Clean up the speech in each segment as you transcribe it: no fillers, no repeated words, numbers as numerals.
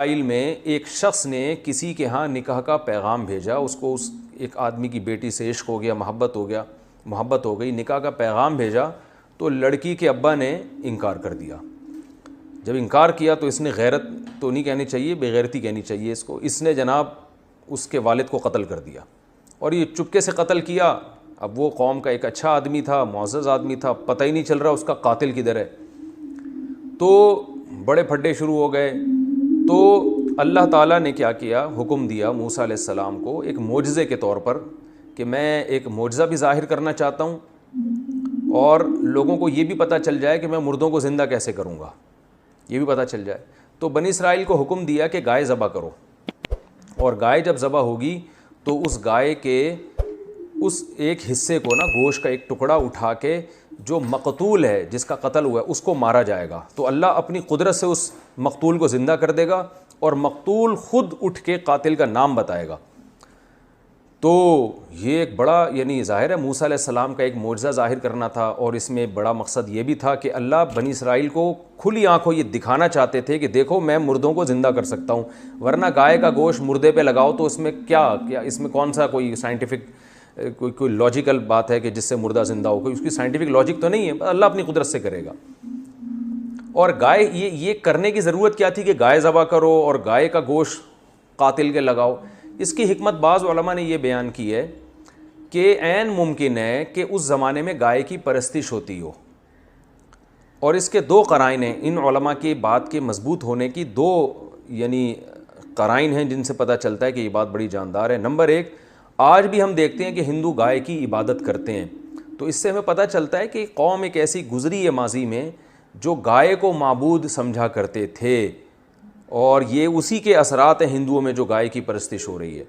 اسرائیل میں ایک شخص نے کسی کے ہاں نکاح کا پیغام بھیجا، اس کو اس ایک آدمی کی بیٹی سے عشق ہو گیا، محبت ہو گئی، نکاح کا پیغام بھیجا، تو لڑکی کے ابا نے انکار کر دیا۔ جب انکار کیا تو اس نے، غیرت تو نہیں کہنی چاہیے، بے غیرتی کہنی چاہیے اس نے جناب اس کے والد کو قتل کر دیا، اور یہ چپکے سے قتل کیا۔ اب وہ قوم کا ایک اچھا آدمی تھا، معزز آدمی تھا، پتہ ہی نہیں چل رہا اس کا قاتل کدھر ہے۔ تو بڑے پھڈے شروع ہو گئے۔ تو اللہ تعالیٰ نے کیا کیا، حکم دیا موسیٰ علیہ السلام کو ایک معجزے کے طور پر کہ میں ایک معجزہ بھی ظاہر کرنا چاہتا ہوں، اور لوگوں کو یہ بھی پتہ چل جائے کہ میں مردوں کو زندہ کیسے کروں گا، یہ بھی پتہ چل جائے۔ تو بنی اسرائیل کو حکم دیا کہ گائے ذبح کرو، اور گائے جب ذبح ہوگی تو اس گائے کے اس ایک حصے کو نا، گوشت کا ایک ٹکڑا اٹھا کے جو مقتول ہے، جس کا قتل ہوا ہے، اس کو مارا جائے گا۔ تو اللہ اپنی قدرت سے اس مقتول کو زندہ کر دے گا، اور مقتول خود اٹھ کے قاتل کا نام بتائے گا۔ تو یہ ایک بڑا، یعنی ظاہر ہے موسیٰ علیہ السلام کا ایک معجزہ ظاہر کرنا تھا، اور اس میں بڑا مقصد یہ بھی تھا کہ اللہ بنی اسرائیل کو کھلی آنکھوں یہ دکھانا چاہتے تھے کہ دیکھو میں مردوں کو زندہ کر سکتا ہوں، ورنہ گائے کا گوشت مردے پہ لگاؤ تو اس میں کیا اس میں کون سا کوئی سائنٹیفک کوئی لاجیکل بات ہے کہ جس سے مردہ زندہ ہو، کوئی اس کی سائنٹیفک لاجک تو نہیں ہے، اللہ اپنی قدرت سے کرے گا۔ اور گائے یہ کرنے کی ضرورت کیا تھی کہ گائے ذبح کرو اور گائے کا گوشت قاتل کے لگاؤ؟ اس کی حکمت بعض علماء نے یہ بیان کی ہے کہ عین ممکن ہے کہ اس زمانے میں گائے کی پرستش ہوتی ہو، اور اس کے دو قرائن ہیں، ان علماء کی بات کے مضبوط ہونے کی دو یعنی قرائن ہیں جن سے پتہ چلتا ہے کہ یہ بات بڑی جاندار ہے۔ نمبر ایک، آج بھی ہم دیکھتے ہیں کہ ہندو گائے کی عبادت کرتے ہیں، تو اس سے ہمیں پتہ چلتا ہے کہ قوم ایک ایسی گزری ہے ماضی میں جو گائے کو معبود سمجھا کرتے تھے، اور یہ اسی کے اثرات ہیں ہندوؤں میں جو گائے کی پرستش ہو رہی ہے۔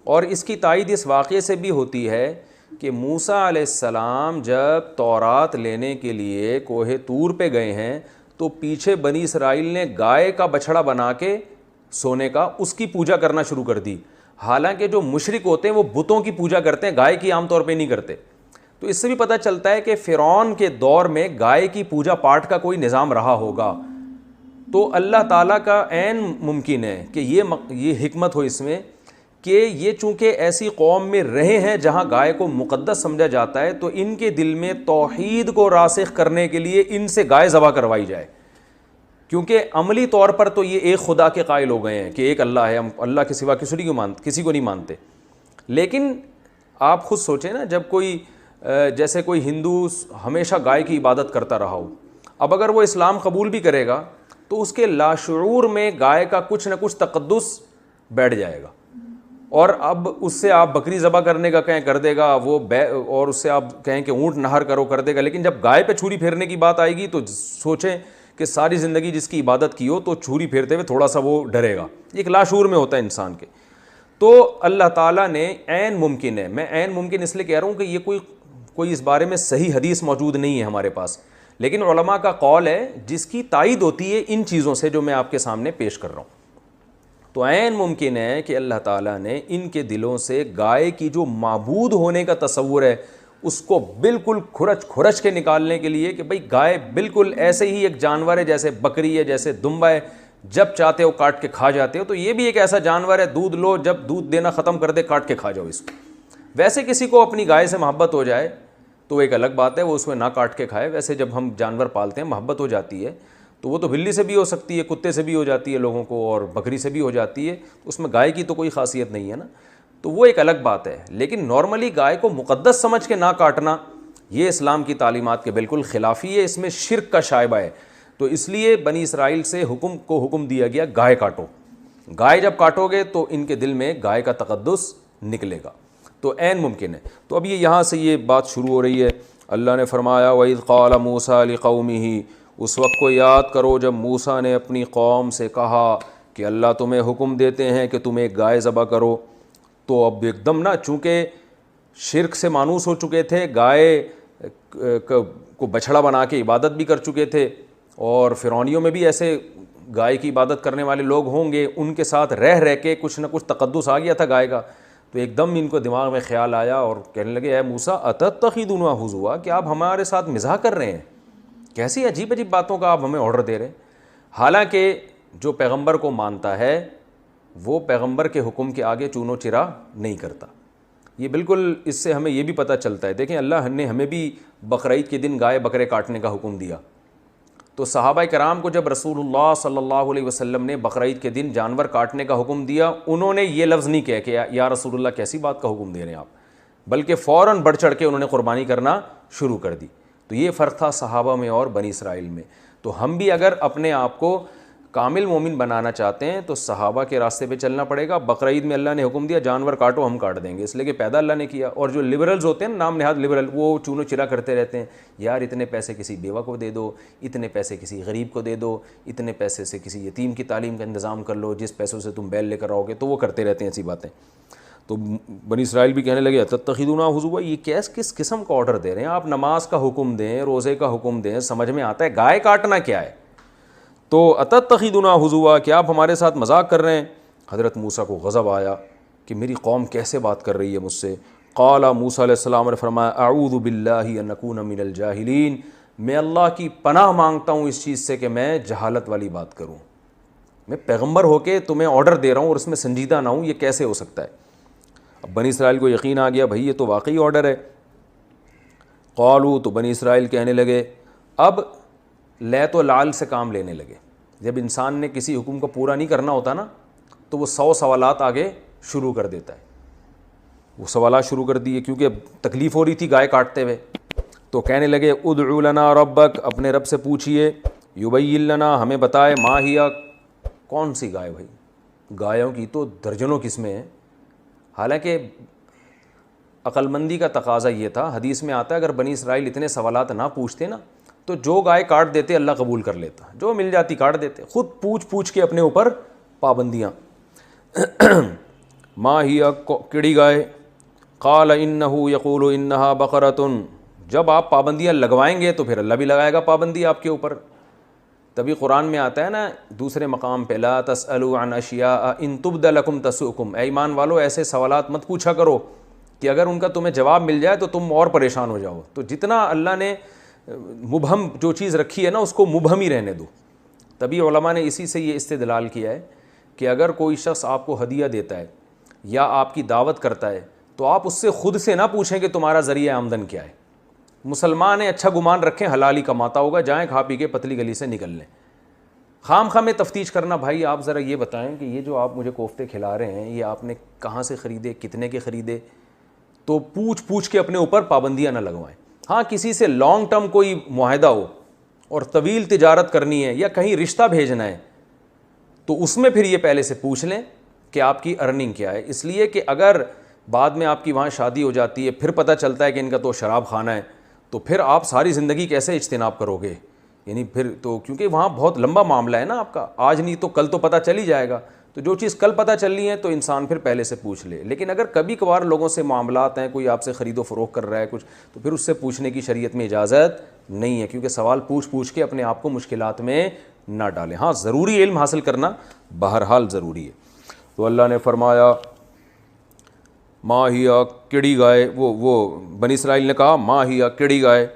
اور اس کی تائید اس واقعے سے بھی ہوتی ہے کہ موسیٰ علیہ السلام جب تورات لینے کے لیے کوہ طور پہ گئے ہیں تو پیچھے بنی اسرائیل نے گائے کا بچھڑا بنا کے سونے کا اس کی پوجا کرنا شروع کر دی، حالانکہ جو مشرک ہوتے ہیں وہ بتوں کی پوجا کرتے ہیں، گائے کی عام طور پہ نہیں کرتے۔ تو اس سے بھی پتہ چلتا ہے کہ فرعون کے دور میں گائے کی پوجا پاٹ کا کوئی نظام رہا ہوگا۔ تو اللہ تعالیٰ کا عین ممکن ہے کہ یہ حکمت ہو اس میں کہ یہ چونکہ ایسی قوم میں رہے ہیں جہاں گائے کو مقدس سمجھا جاتا ہے، تو ان کے دل میں توحید کو راسخ کرنے کے لیے ان سے گائے ذبح کروائی جائے، کیونکہ عملی طور پر تو یہ ایک خدا کے قائل ہو گئے ہیں کہ ایک اللہ ہے، ہم اللہ کے سوا کسی کو نہیں مانتے۔ لیکن آپ خود سوچیں نا، جب کوئی جیسے کوئی ہندو ہمیشہ گائے کی عبادت کرتا رہا ہو، اب اگر وہ اسلام قبول بھی کرے گا تو اس کے لاشعور میں گائے کا کچھ نہ کچھ تقدس بیٹھ جائے گا، اور اب اس سے آپ بکری ذبح کرنے کا کہیں کر دے گا وہ، اور اس سے آپ کہیں کہ اونٹ نہر کرو کر دے گا، لیکن جب گائے پہ چھری پھیرنے کی بات آئے گی تو سوچیں کہ ساری زندگی جس کی عبادت کی ہو تو چھری پھیرتے ہوئے تھوڑا سا وہ ڈرے گا، ایک لاشعور میں ہوتا ہے انسان کے۔ تو اللہ تعالیٰ نے عین ممکن ہے، میں عین ممکن اس لیے کہہ رہا ہوں کہ یہ کوئی اس بارے میں صحیح حدیث موجود نہیں ہے ہمارے پاس، لیکن علماء کا قول ہے جس کی تائید ہوتی ہے ان چیزوں سے جو میں آپ کے سامنے پیش کر رہا ہوں۔ تو عین ممکن ہے کہ اللہ تعالیٰ نے ان کے دلوں سے گائے کی جو معبود ہونے کا تصور ہے اس کو بالکل کھرچ کے نکالنے کے لیے کہ بھئی گائے بالکل ایسے ہی ایک جانور ہے جیسے بکری ہے، جیسے دمبا ہے، جب چاہتے ہو کاٹ کے کھا جاتے ہو، تو یہ بھی ایک ایسا جانور ہے، دودھ لو، جب دودھ دینا ختم کر دے کاٹ کے کھا جاؤ اس کو۔ ویسے کسی کو اپنی گائے سے محبت ہو جائے تو ایک الگ بات ہے، وہ اس میں نہ کاٹ کے کھائے۔ ویسے جب ہم جانور پالتے ہیں محبت ہو جاتی ہے تو وہ تو بلی سے بھی ہو سکتی ہے، کتے سے بھی ہو جاتی ہے لوگوں کو، اور بکری سے بھی ہو جاتی ہے، اس میں گائے کی تو کوئی خاصیت نہیں ہے نا، تو وہ ایک الگ بات ہے۔ لیکن نارملی گائے کو مقدس سمجھ کے نہ کاٹنا یہ اسلام کی تعلیمات کے بالکل خلافی ہے، اس میں شرک کا شائبہ ہے۔ تو اس لیے بنی اسرائیل سے حکم دیا گیا گائے کاٹو، گائے جب کاٹو گے تو ان کے دل میں گائے کا تقدس نکلے گا، تو عین ممکن ہے۔ تو اب یہاں سے یہ بات شروع ہو رہی ہے۔ اللہ نے فرمایا وَإِذْ قَالَ مُوسَىٰ لِقَوْمِهِ، اس وقت کو یاد کرو جب موسیٰ نے اپنی قوم سے کہا کہ اللہ تمہیں حکم دیتے ہیں کہ تم ایک گائے ذبح کرو۔ تو اب ایک دم نا، چونکہ شرک سے مانوس ہو چکے تھے، گائے کو بچھڑا بنا کے عبادت بھی کر چکے تھے، اور فرعونیوں میں بھی ایسے گائے کی عبادت کرنے والے لوگ ہوں گے، ان کے ساتھ رہ کے کچھ نہ کچھ تقدس آ گیا تھا گائے کا۔ تو ایک دم ان کو دماغ میں خیال آیا اور کہنے لگے اے موسیٰ اتتخذونہ ہزوا، کہ آپ ہمارے ساتھ مزاح کر رہے ہیں، کیسی عجیب عجیب باتوں کا آپ ہمیں آرڈر دے رہے ہیں۔ حالانکہ جو پیغمبر کو مانتا ہے وہ پیغمبر کے حکم کے آگے چونو چرا نہیں کرتا. یہ بالکل اس سے ہمیں یہ بھی پتہ چلتا ہے. دیکھیں اللہ نے ہمیں بھی بقرعید کے دن گائے بکرے کاٹنے کا حکم دیا, تو صحابہ کرام کو جب رسول اللہ صلی اللہ علیہ وسلم نے بقرعید کے دن جانور کاٹنے کا حکم دیا, انہوں نے یہ لفظ نہیں کہا کہ یا رسول اللہ کیسی بات کا حکم دے رہے ہیں آپ, بلکہ فوراً بڑھ چڑھ کے انہوں نے قربانی کرنا شروع کر دی. تو یہ فرق تھا صحابہ میں اور بنی اسرائیل میں. تو ہم بھی اگر اپنے آپ کو کامل مومن بنانا چاہتے ہیں تو صحابہ کے راستے پہ چلنا پڑے گا. بقرعید میں اللہ نے حکم دیا جانور کاٹو, ہم کاٹ دیں گے, اس لیے کہ پیدا اللہ نے کیا. اور جو لبرلز ہوتے ہیں نام نہاد لبرل, وہ چونو چرا کرتے رہتے ہیں, یار اتنے پیسے کسی بیوہ کو دے دو, اتنے پیسے کسی غریب کو دے دو, اتنے پیسے سے کسی یتیم کی تعلیم کا انتظام کر لو, جس پیسوں سے تم بیل لے کر آؤ گے, تو وہ کرتے رہتے ہیں ایسی باتیں. تو بنی اسرائیل بھی کہنے لگے تتخذون حضوا, یہ کس قسم کا آرڈر دے رہے ہیں آپ؟ نماز کا حکم دیں, روزے کا حکم دیں, سمجھ میں آتا ہے, گائے کاٹنا کیا ہے؟ تو اتتخذون حضوا, کہ آپ ہمارے ساتھ مذاق کر رہے ہیں. حضرت موسیٰ کو غضب آیا کہ میری قوم کیسے بات کر رہی ہے مجھ سے. قال موسیٰ علیہ السلام نے فرمایا اعوذ باللہ ان اکون من الجاہلین, میں اللہ کی پناہ مانگتا ہوں اس چیز سے کہ میں جہالت والی بات کروں. میں پیغمبر ہو کے تمہیں آرڈر دے رہا ہوں اور اس میں سنجیدہ نہ ہوں, یہ کیسے ہو سکتا ہے؟ اب بنی اسرائیل کو یقین آ گیا بھائی یہ تو واقعی آرڈر ہے. قالوا, تو بنی اسرائیل کہنے لگے, اب لیت و لال سے کام لینے لگے. جب انسان نے کسی حکم کو پورا نہیں کرنا ہوتا نا تو وہ 100 سوالات آگے شروع کر دیتا ہے. وہ سوالات شروع کر دیے کیونکہ اب تکلیف ہو رہی تھی گائے کاٹتے ہوئے. تو کہنے لگے ادعو لنا ربک, اپنے رب سے پوچھئے, یبین لنا, ہمیں بتائے, ما ہی, کون سی گائے بھائی؟ گایوں کی تو درجنوں قسمیں ہیں. حالانکہ عقل مندی کا تقاضا یہ تھا, حدیث میں آتا ہے اگر بنی اسرائیل اتنے سوالات نہ پوچھتے نا تو جو گائے کاٹ دیتے اللہ قبول کر لیتا, جو مل جاتی کاٹ دیتے. خود پوچھ کے اپنے اوپر پابندیاں. ما ہی, کیڑی گائے؟ قال انہ یقول انہا بقرۃ, جب آپ پابندیاں لگوائیں گے تو پھر اللہ بھی لگائے گا پابندی آپ کے اوپر. تبھی قرآن میں آتا ہے نا دوسرے مقام پہ, لا تسألوا عن اشیاء ان تبد لکم تسؤکم, اے ایمان والو ایسے سوالات مت پوچھا کرو کہ اگر ان کا تمہیں جواب مل جائے تو تم اور پریشان ہو جاؤ. تو جتنا اللہ نے مبہم جو چیز رکھی ہے نا اس کو مبہم ہی رہنے دو. تبھی علماء نے اسی سے یہ استدلال کیا ہے کہ اگر کوئی شخص آپ کو ہدیہ دیتا ہے یا آپ کی دعوت کرتا ہے تو آپ اس سے خود سے نہ پوچھیں کہ تمہارا ذریعہ آمدن کیا ہے. مسلمان ہیں, اچھا گمان رکھیں حلال ہی کماتا ہوگا, جائیں کھا پی کے پتلی گلی سے نکل لیں. خام خواہ میں تفتیش کرنا, بھائی آپ ذرا یہ بتائیں کہ یہ جو آپ مجھے کوفتے کھلا رہے ہیں یہ آپ نے کہاں سے خریدے, کتنے کے خریدے. تو پوچھ کے اپنے اوپر پابندیاں نہ لگوائیں. ہاں کسی سے لانگ ٹرم کوئی معاہدہ ہو اور طویل تجارت کرنی ہے یا کہیں رشتہ بھیجنا ہے تو اس میں پھر یہ پہلے سے پوچھ لیں کہ آپ کی ارننگ کیا ہے. اس لیے کہ اگر بعد میں آپ کی وہاں شادی ہو جاتی ہے, پھر پتہ چلتا ہے کہ ان کا تو شراب خانہ ہے, تو پھر آپ ساری زندگی کیسے اجتناب کرو گے؟ یعنی پھر تو کیونکہ وہاں بہت لمبا معاملہ ہے نا آپ کا, آج نہیں تو کل تو پتہ چل ہی جائے گا. تو جو چیز کل پتہ چلنی ہے تو انسان پھر پہلے سے پوچھ لے. لیکن اگر کبھی کبھار لوگوں سے معاملات ہیں, کوئی آپ سے خرید و فروخت کر رہا ہے کچھ, تو پھر اس سے پوچھنے کی شریعت میں اجازت نہیں ہے, کیونکہ سوال پوچھ کے اپنے آپ کو مشکلات میں نہ ڈالیں. ہاں ضروری علم حاصل کرنا بہرحال ضروری ہے. تو اللہ نے فرمایا ما ہی کیڑی گائے, وہ بنی اسرائیل نے کہا ما ہی کیڑی گائے.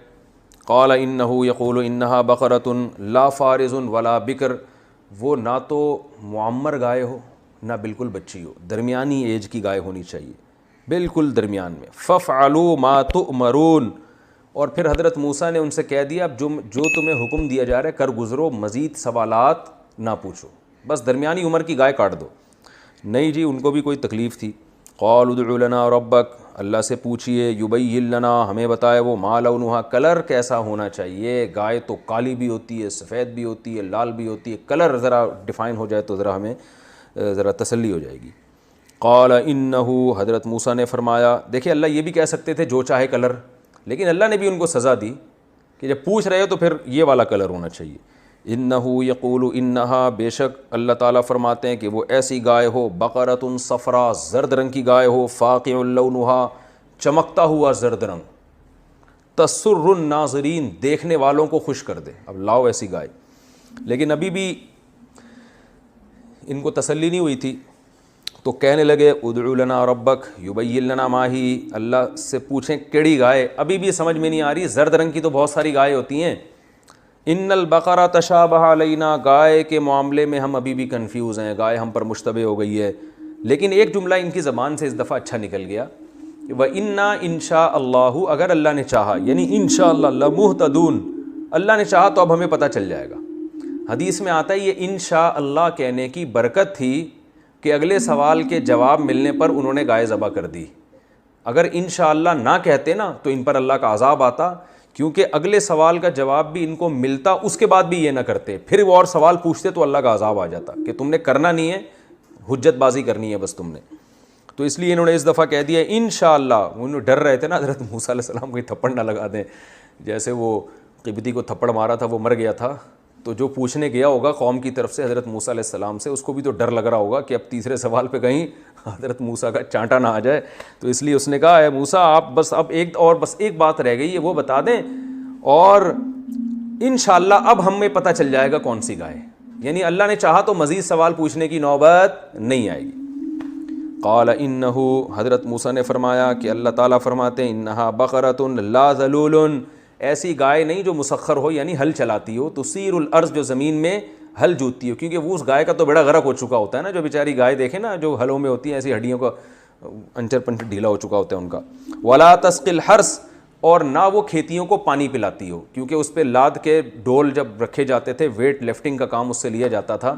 قال انہ یقول انہا بقرۃ لا فارض ولا بکر, وہ نہ تو معمر گائے ہو نہ بالکل بچی ہو, درمیانی ایج کی گائے ہونی چاہیے, بالکل درمیان میں. فافعلوا ما تؤمرون, اور پھر حضرت موسیٰ نے ان سے کہہ دیا اب جو تمہیں حکم دیا جا رہا ہے کر گزرو, مزید سوالات نہ پوچھو, بس درمیانی عمر کی گائے کاٹ دو. نہیں جی, ان کو بھی کوئی تکلیف تھی. قالوا ادع لنا ربک, اللہ سے پوچھئے, یبین لنا, ہمیں بتائے وہ, ما لونہا, کلر کیسا ہونا چاہیے. گائے تو کالی بھی ہوتی ہے, سفید بھی ہوتی ہے, لال بھی ہوتی ہے, کلر ذرا ڈیفائن ہو جائے تو ذرا ہمیں ذرا تسلی ہو جائے گی. قال انہ, حضرت موسیٰ نے فرمایا, دیکھیں اللہ یہ بھی کہہ سکتے تھے جو چاہے کلر, لیکن اللہ نے بھی ان کو سزا دی کہ جب پوچھ رہے ہو تو پھر یہ والا کلر ہونا چاہیے. انہ یقول انہا, بے شک اللہ تعالیٰ فرماتے ہیں کہ وہ ایسی گائے ہو, بقرۃ صفرا, زرد رنگ کی گائے ہو, فاقع لونہا, چمکتا ہوا زرد رنگ, تسر الناظرین, دیکھنے والوں کو خوش کر دے. اب لاؤ ایسی گائے. لیکن ابھی بھی ان کو تسلی نہیں ہوئی تھی, تو کہنے لگے ادع لنا ربک یبین لنا ما ہی, اللہ سے پوچھیں کیڑی گائے. ابھی بھی سمجھ میں نہیں آ رہی, زرد رنگ کی تو بہت ساری گائے ہوتی ہیں, ان البقرہ تشابہ علینا، گائے کے معاملے میں ہم ابھی بھی کنفیوز ہیں، گائے ہم پر مشتبہ ہو گئی ہے. لیکن ایک جملہ ان کی زبان سے اس دفعہ اچھا نکل گیا، وَإِنَّا إِن شَاءَ اللَّهُ، اگر اللہ نے چاہا، یعنی انشاءاللہ لَمُهْتَدُونَ، اللہ نے چاہا تو اب ہمیں پتہ چل جائے گا. حدیث میں آتا ہے یہ انشاءاللہ کہنے کی برکت تھی کہ اگلے سوال کے جواب ملنے پر انہوں نے گائے ذبح کر دی. اگر انشاءاللہ نہ کہتے نا تو ان پر اللہ کا عذاب آتا، کیونکہ اگلے سوال کا جواب بھی ان کو ملتا، اس کے بعد بھی یہ نہ کرتے، پھر وہ اور سوال پوچھتے تو اللہ کا عذاب آ جاتا کہ تم نے کرنا نہیں ہے، حجت بازی کرنی ہے بس تم نے. تو اس لیے انہوں نے اس دفعہ کہہ دیا انشاءاللہ. انہوں ڈر رہے تھے نا حضرت موسیٰ علیہ السلام کوئی تھپڑ نہ لگا دیں، جیسے وہ قبطی کو تھپڑ مارا تھا، وہ مر گیا تھا، تو جو پوچھنے گیا ہوگا قوم کی طرف سے حضرت موسیٰ علیہ السلام سے، اس کو بھی تو ڈر لگ رہا ہوگا کہ اب تیسرے سوال پہ کہیں حضرت موسیٰ کا چانٹا نہ آ جائے. تو اس لیے اس نے کہا اے موسیٰ آپ بس اب ایک بات رہ گئی ہے وہ بتا دیں، اور انشاءاللہ اب ہمیں پتہ چل جائے گا کون سی گائے. یعنی اللہ نے چاہا تو مزید سوال پوچھنے کی نوبت نہیں آئے گی. قال انہو، حضرت موسیٰ نے فرمایا کہ اللہ تعالیٰ فرماتے ہیں انہا بقرۃ لا ذلول، ایسی گائے نہیں جو مسخر ہو، یعنی ہل چلاتی ہو، تثیر الارض، جو زمین میں ہل جوتتی ہو، کیونکہ وہ اس گائے کا تو بڑا غرق ہو چکا ہوتا ہے نا، جو بیچاری گائے دیکھیں نا جو ہلوں میں ہوتی ہیں، ایسی ہڈیوں کا انچر پنچر ڈھیلا ہو چکا ہوتا ہے ان کا. ولا تسقی الحرث، اور نہ وہ کھیتیوں کو پانی پلاتی ہو، کیونکہ اس پہ لاد کے ڈول جب رکھے جاتے تھے، ویٹ لفٹنگ کا کام اس سے لیا جاتا تھا،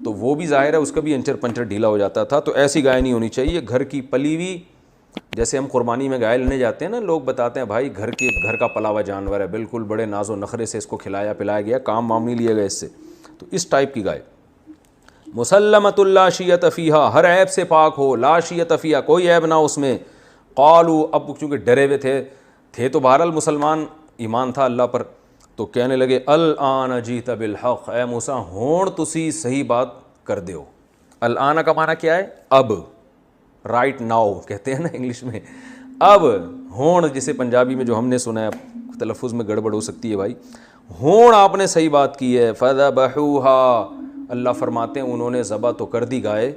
تو وہ بھی ظاہر ہے اس کا بھی انچر پنچر ڈھیلا ہو جاتا تھا. تو ایسی گائے نہیں ہونی چاہیے، گھر کی پلی ہوئی. جیسے ہم قربانی میں گائے لینے جاتے ہیں نا، لوگ بتاتے ہیں بھائی گھر کا پلا ہوا جانور ہے، بالکل بڑے ناز و نخرے سے اس کو کھلایا پلایا گیا، کام وام نہیں لیا گیا اس سے. تو اس ٹائپ کی گائے مسلمۃ لا شیۃ فیہا، ہر عیب سے پاک ہو، لا شیۃ فیہا، کوئی عیب نہ اس میں. قالوا، اب چونکہ ڈرے ہوئے تھے تو بہرحال مسلمان، ایمان تھا اللہ پر، تو کہنے لگے الآن جیت بالحق، اے موسیٰ ہون تسی صحیح بات کر دیو. الآن کا معنی کیا ہے؟ اب، رائٹ ناؤ کہتے ہیں نا انگلش میں. اب ہون، جسے پنجابی میں جو ہم نے سنا ہے، تلفظ میں گڑبڑ ہو سکتی ہے بھائی، ہون آپ نے صحیح بات کی ہے. فذبحوها، اللہ فرماتے ہیں انہوں نے ذبح تو کر دی گائے.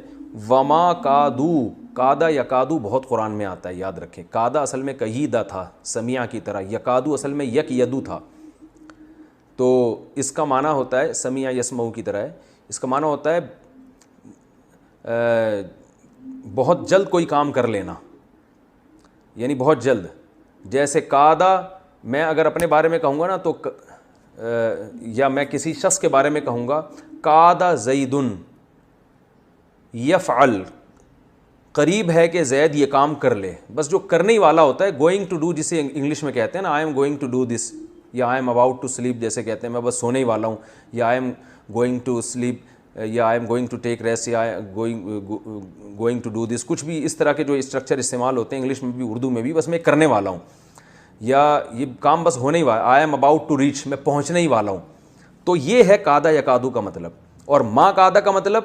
وما کادو، کادا یکادو بہت قرآن میں آتا ہے، یاد رکھیں. کادا اصل میں کہیدہ تھا سمیع کی طرح، یکادو اصل میں یک یدو تھا. تو اس کا معنی ہوتا ہے سمیع یسمعو کی طرح ہے، اس کا معنی ہوتا ہے بہت جلد کوئی کام کر لینا، یعنی بہت جلد. جیسے کادا، میں اگر اپنے بارے میں کہوں گا نا تو یا میں کسی شخص کے بارے میں کہوں گا کادا زیدن یفعل، قریب ہے کہ زید یہ کام کر لے، بس جو کرنے ہی والا ہوتا ہے. گوئنگ ٹو ڈو جسے انگلش میں کہتے ہیں نا، I'm going to do this, یا I am about to sleep جیسے کہتے ہیں، میں بس سونے ہی والا ہوں، یا I'm going to sleep, یا I'm going to take rest, یا گوئنگ ٹو ڈو دس. کچھ بھی اس طرح کے جو اسٹرکچر استعمال ہوتے ہیں انگلش میں بھی اردو میں بھی، بس میں کرنے والا ہوں، یا یہ کام بس ہونے ہی والا، I M about to reach, میں پہنچنے ہی والا ہوں. تو یہ ہے کادا یکادو کا مطلب. اور ما کادا کا مطلب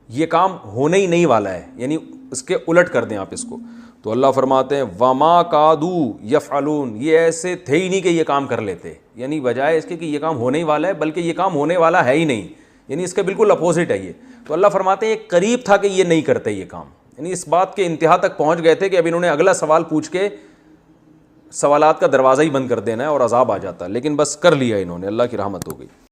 یہ کام ہونے ہی نہیں والا ہے، یعنی اس کے الٹ کر دیں آپ اس کو. تو اللہ فرماتے ہیں وما کادو یفعلون، یہ ایسے تھے ہی نہیں کہ یہ کام کر لیتے، یعنی بجائے اس کے کہ یہ کام ہونے ہی والا ہے، بلکہ یہ کام ہونے والا ہے ہی نہیں، یعنی اس کے بالکل اپوزٹ ہے یہ. تو اللہ فرماتے ہیں یہ قریب تھا کہ یہ نہیں کرتے یہ کام، یعنی اس بات کے انتہا تک پہنچ گئے تھے کہ اب انہوں نے اگلا سوال پوچھ کے سوالات کا دروازہ ہی بند کر دینا ہے اور عذاب آ جاتا، لیکن بس کر لیا انہوں نے، اللہ کی رحمت ہو گئی.